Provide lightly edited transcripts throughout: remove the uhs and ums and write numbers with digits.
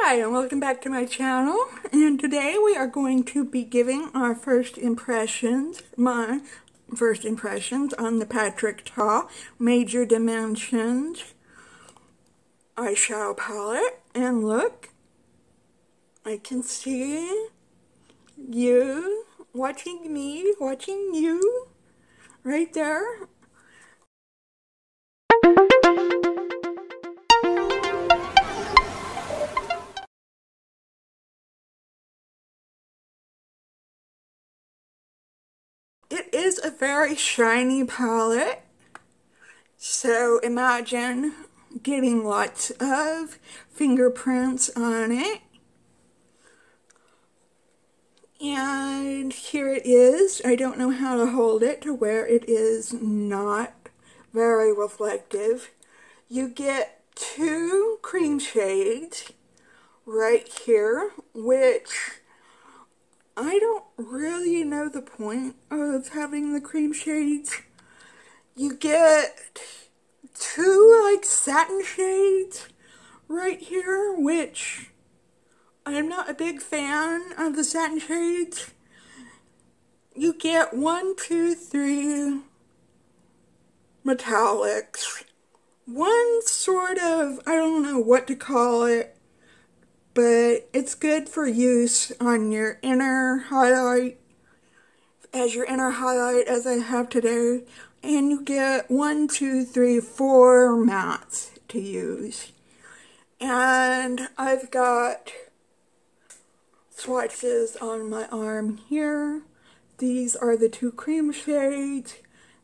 Hi, and welcome back to my channel. And today we are going to be giving our my first impressions on the Ta Major Dimensions eyeshadow palette. And look, I can see you watching me, watching you, right there. It is a very shiny palette, so imagine getting lots of fingerprints on it. And here it is. I don't know how to hold it to where it is not very reflective. You get two cream shades right here, which I don't really know the point of having the cream shades. You get two like satin shades right here, which I'm not a big fan of the satin shades. You get 1, 2, 3 metallics. One sort of, I don't know what to call it, but it's good for use on your inner highlight, as I have today. And you get 1, 2, 3, 4 mattes to use. And I've got swatches on my arm here. These are the two cream shades.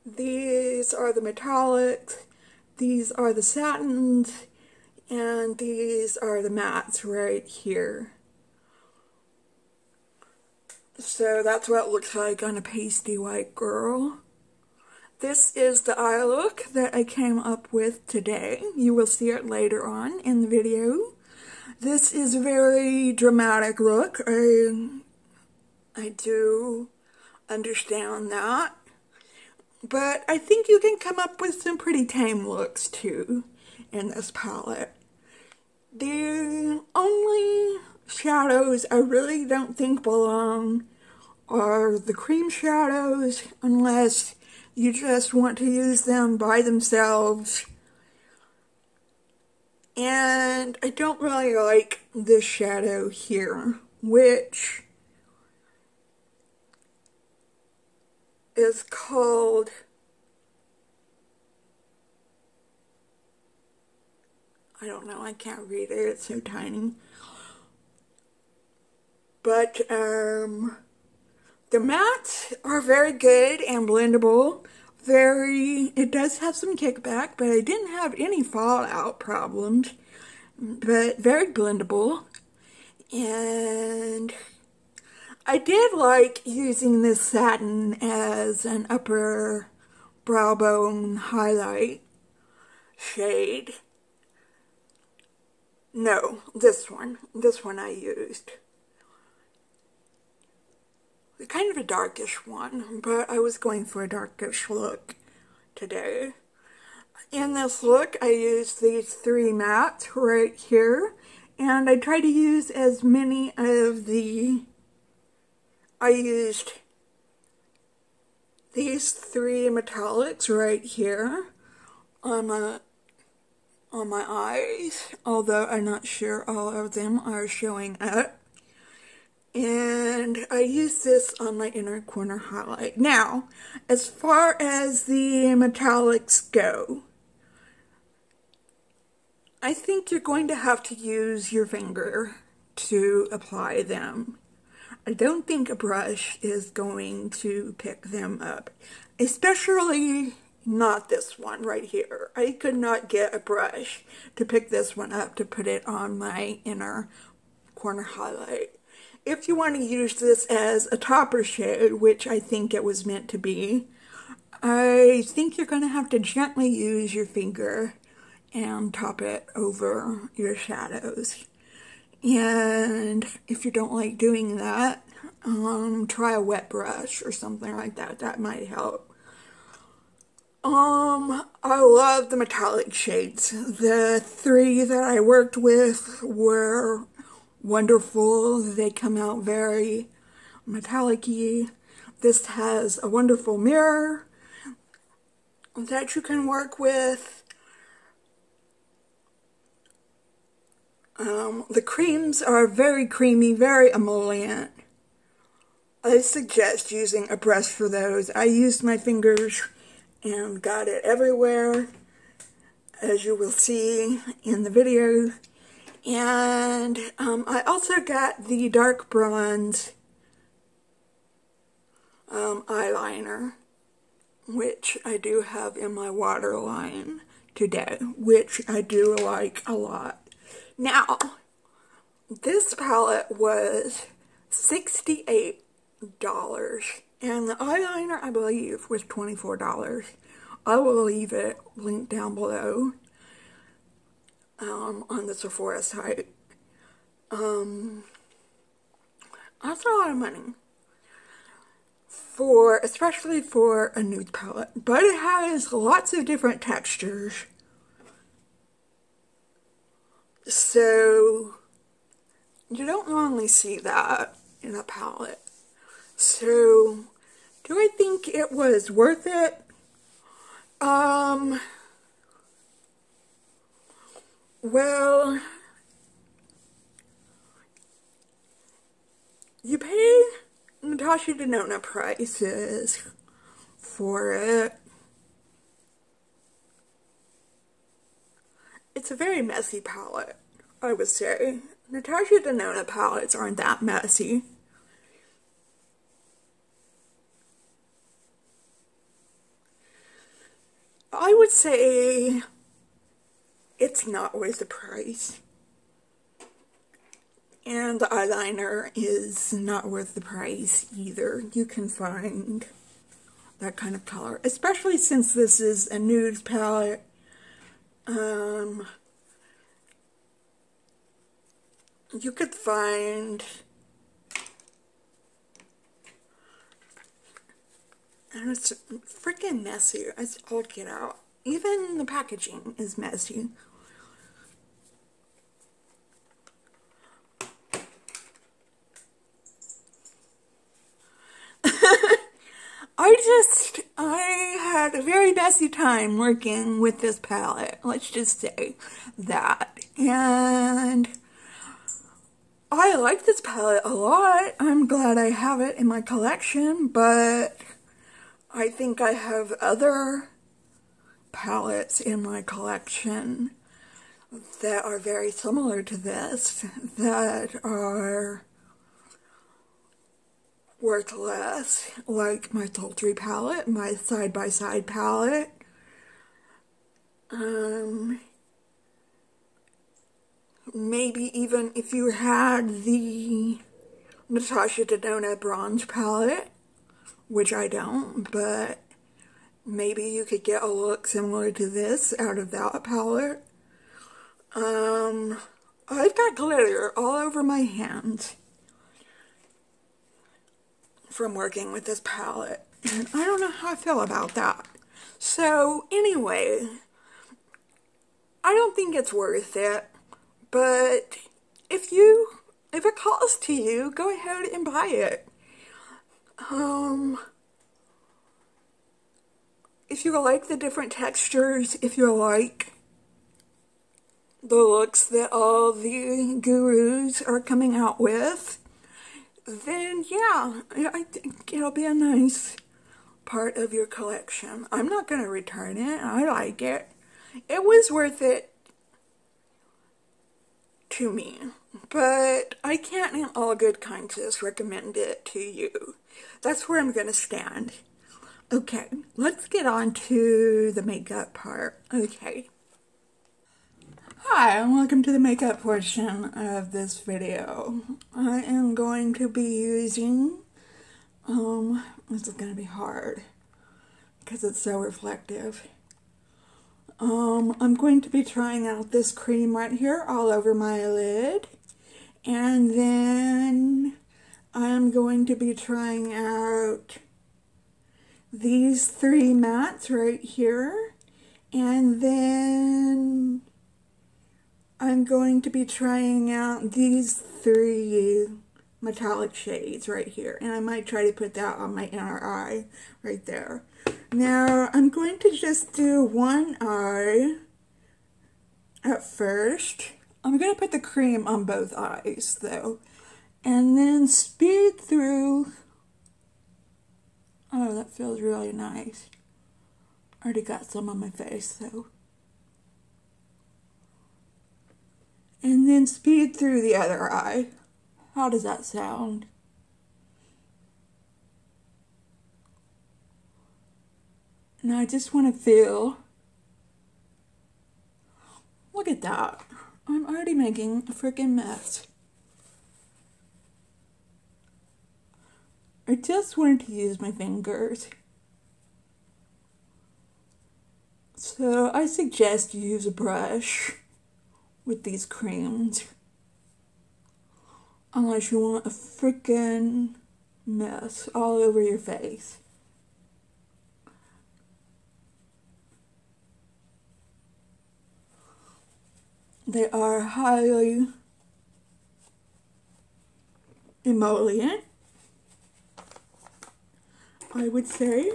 These are the metallics. These are the satins. And these are the mattes right here. So that's what it looks like on a pasty white girl. This is the eye look that I came up with today. You will see it later on in the video. This is a very dramatic look. I do understand that. But I think you can come up with some pretty tame looks too in this palette. The only shadows I really don't think belong are the cream shadows, unless you just want to use them by themselves. And I don't really like this shadow here, which is called I don't know, I can't read it, it's so tiny. But the mattes are very good and blendable. It does have some kickback, but I didn't have any fallout problems. But very blendable. And I did like using this satin as an upper brow bone highlight shade. No, this one I used. Kind of a darkish one, but I was going for a darkish look today. In this look, I used these three mattes right here, and I tried to use as many of I used these three metallics right here on my eyes, although I'm not sure all of them are showing up. And I use this on my inner corner highlight. Now, as far as the metallics go, I think you're going to have to use your finger to apply them. I don't think a brush is going to pick them up, especially not this one right here. I could not get a brush to pick this one up to put it on my inner corner highlight. If you want to use this as a topper shade, which I think it was meant to be, I think you're going to have to gently use your finger and top it over your shadows. And if you don't like doing that, try a wet brush or something like that. That might help. I love the metallic shades. The three that I worked with were wonderful. They come out very metallic-y. This has a wonderful mirror that you can work with. The creams are very creamy, very emollient. I suggest using a brush for those. I used my fingers and got it everywhere, as you will see in the video. And I also got the dark bronze eyeliner, which I do have in my waterline today, which I do like a lot. Now, this palette was $68, and the eyeliner, I believe, was $24. I will leave it linked down below on the Sephora site. That's a lot of money, especially for a nude palette, but it has lots of different textures. So, you don't normally see that in a palette. So, do I think it was worth it? Well, you pay Natasha Denona prices for it. It's a very messy palette, I would say. Natasha Denona palettes aren't that messy. I would say it's not worth the price. And the eyeliner is not worth the price either. You can find that kind of color, especially since this is a nude palette. You could find, and it's freaking messy as all get out. Even the packaging is messy. I had a very messy time working with this palette. Let's just say that. And I like this palette a lot. I'm glad I have it in my collection, but I think I have other palettes in my collection that are very similar to this, that are worth less, like my Sultry palette, my side-by-side palette. Maybe even if you had the Natasha Denona bronze palette, which I don't, but maybe you could get a look similar to this out of that palette. I've got glitter all over my hands from working with this palette, and I don't know how I feel about that. So anyway, I don't think it's worth it, but if it calls to you, go ahead and buy it. If you like the different textures, if you like the looks that all the gurus are coming out with, then yeah, I think it'll be a nice part of your collection. I'm not going to return it. I like it. It was worth it to me, but I can't in all good conscience recommend it to you. That's where I'm going to stand. Okay, let's get on to the makeup part. Okay. Hi, and welcome to the makeup portion of this video. I am going to be using, this is going to be hard because it's so reflective. I'm going to be trying out this cream right here all over my lid, and then I'm going to be trying out these three mattes right here, and then I'm going to be trying out these 3 metallic shades right here, and I might try to put that on my inner eye right there. Now I'm going to just do one eye at first. I'm going to put the cream on both eyes though, and then speed through. Oh, that feels really nice. Already got some on my face though. And then speed through the other eye. How does that sound? Now I just want to feel. Look at that. I'm already making a freaking mess. I just wanted to use my fingers. So I suggest you use a brush with these creams. Unless you want a freaking mess all over your face. They are highly emollient, I would say.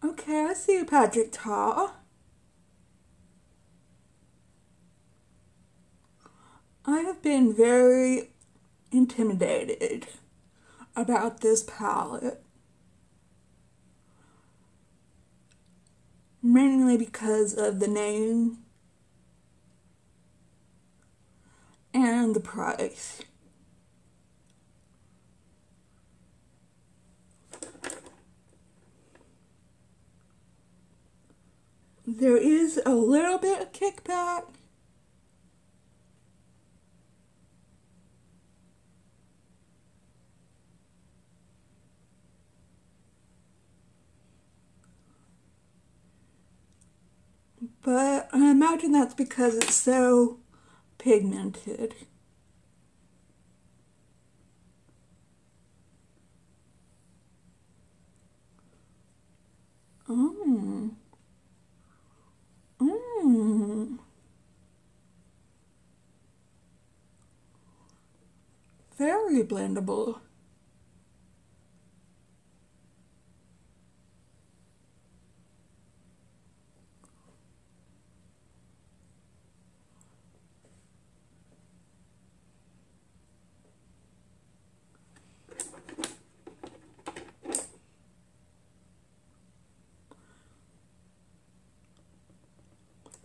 Okay, I see you, Patrick Ta. I have been very intimidated about this palette. Mainly because of the name and the price. There is a little bit of kickback. But I imagine that's because it's so pigmented. Very blendable.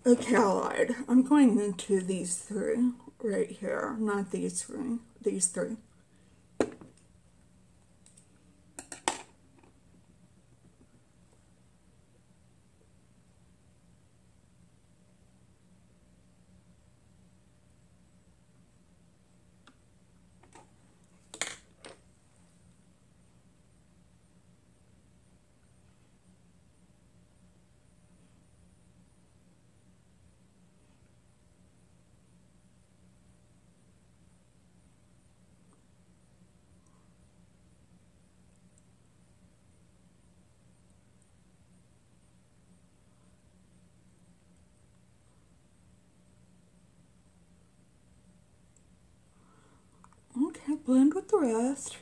Okay, I lied. I'm going into these 3 right here, not these 3. These 3. Okay, blend with the rest.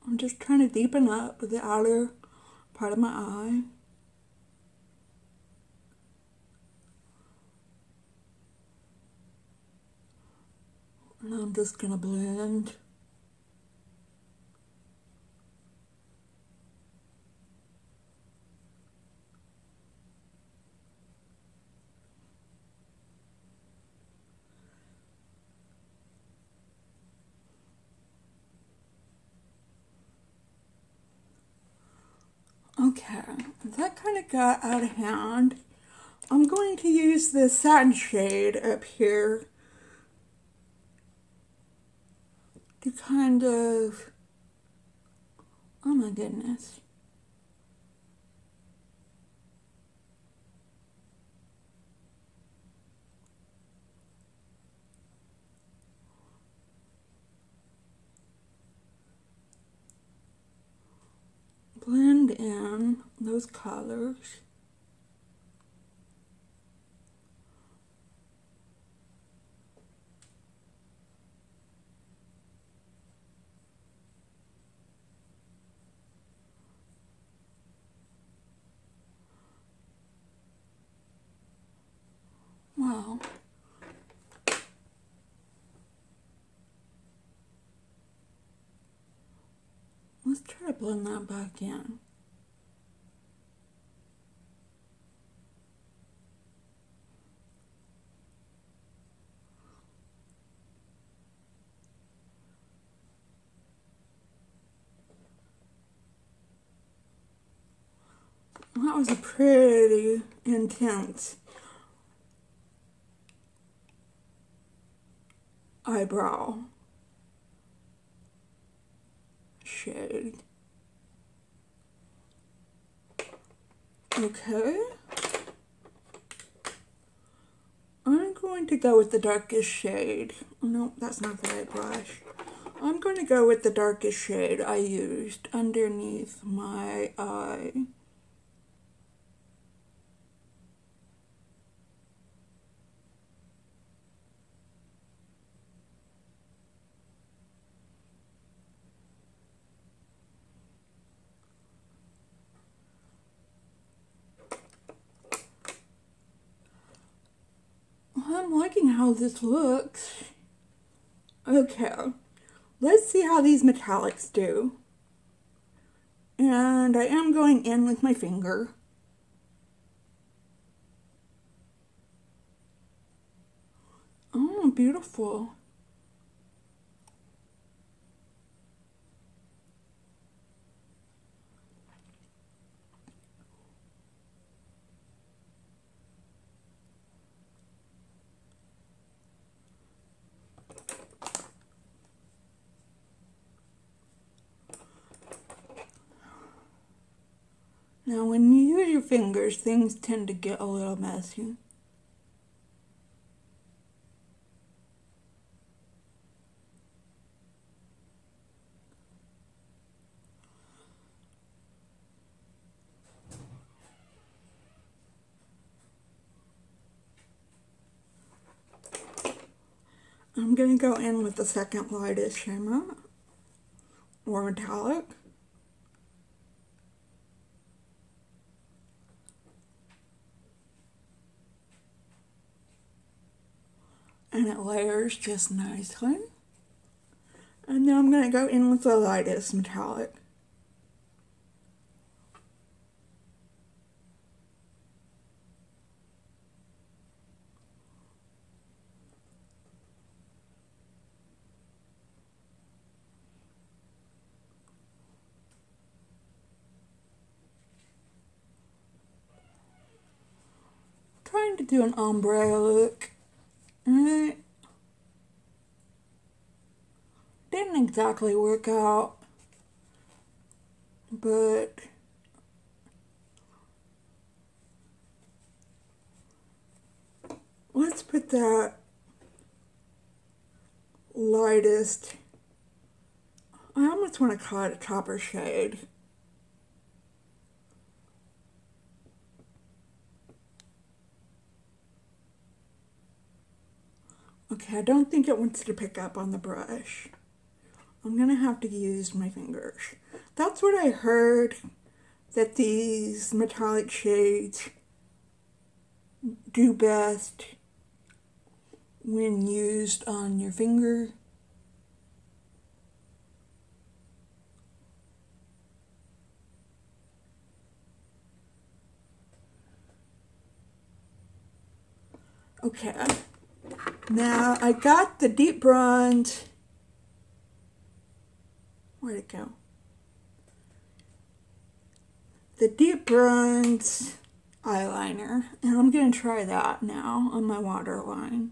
I'm just trying to deepen up the outer part of my eye. And I'm just gonna blend. Okay, that kind of got out of hand. I'm going to use the satin shade up here to kind of Oh my goodness. Blend in those colors. Wow. Let's try to blend that back in. That was a pretty intense eyebrow shade. Okay. I'm going to go with the darkest shade. No, that's not the right brush. I'm going to go with the darkest shade I used underneath my eye. I'm liking how this looks. Okay, let's see how these metallics do. And I am going in with my finger. Oh, beautiful. Now, when you use your fingers, things tend to get a little messy. I'm going to go in with the second lightest shimmer, or metallic. And it layers just nicely. And then I'm going to go in with the lightest metallic. Trying to do an ombre look. And it didn't exactly work out, but let's put that lightest, I almost want to call it a copper shade. Okay, I don't think it wants to pick up on the brush. I'm going to have to use my fingers. That's what I heard, that these metallic shades do best when used on your finger. Okay, now I got the deep bronze. Where'd it go? The deep bronze eyeliner, and I'm going to try that now on my waterline.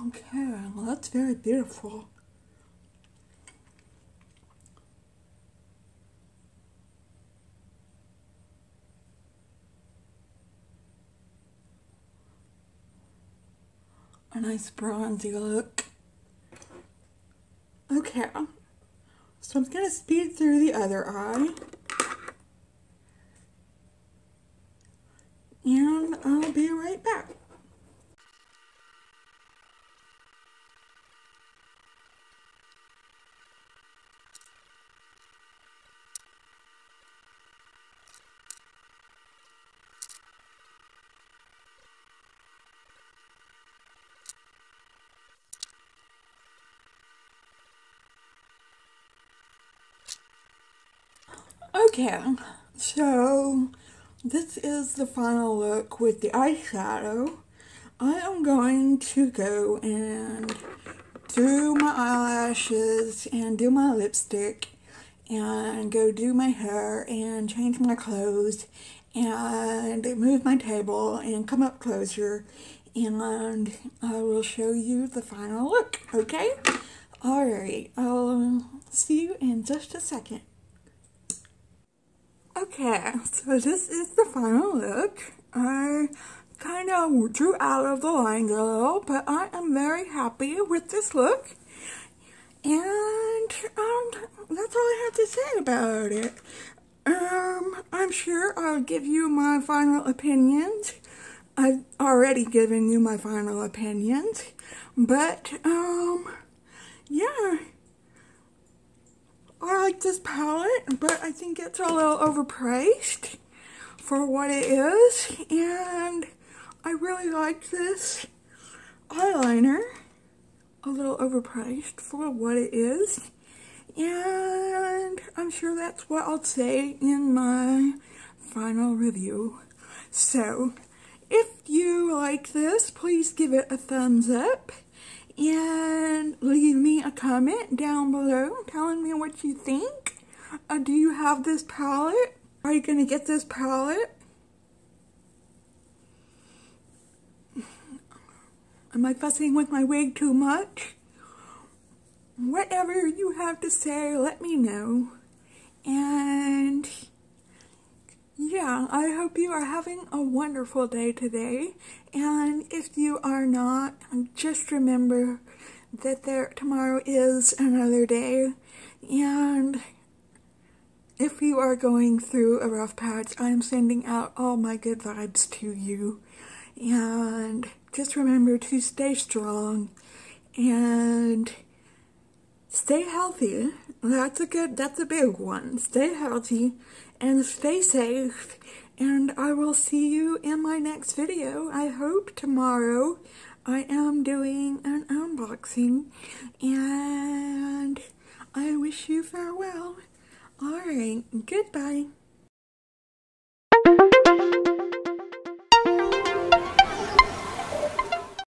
Okay, well that's very beautiful. A nice bronzy look. Okay, so I'm going to speed through the other eye. And I'll be right back. Okay, so this is the final look with the eyeshadow. I am going to go and do my eyelashes and do my lipstick and go do my hair and change my clothes and move my table and come up closer, and I will show you the final look, okay? Alright, I'll see you in just a second. Okay, so this is the final look. I kind of drew out of the lines a little, but I am very happy with this look. And that's all I have to say about it. I'm sure I'll give you my final opinions. I've already given you my final opinions, but yeah. I like this palette, but I think it's a little overpriced for what it is, and I really like this eyeliner. A little overpriced for what it is, and I'm sure that's what I'll say in my final review. So, if you like this, please give it a thumbs up. And leave me a comment down below telling me what you think. Do you have this palette? Are you going to get this palette? Am I fussing with my wig too much? Whatever you have to say, let me know. And yeah, I hope you are having a wonderful day today, and if you are not, just remember that tomorrow is another day, and if you are going through a rough patch, I am sending out all my good vibes to you, and just remember to stay strong, and stay healthy. That's a big one. Stay healthy and stay safe, and I will see you in my next video. I hope tomorrow I am doing an unboxing, and I wish you farewell. Alright, goodbye.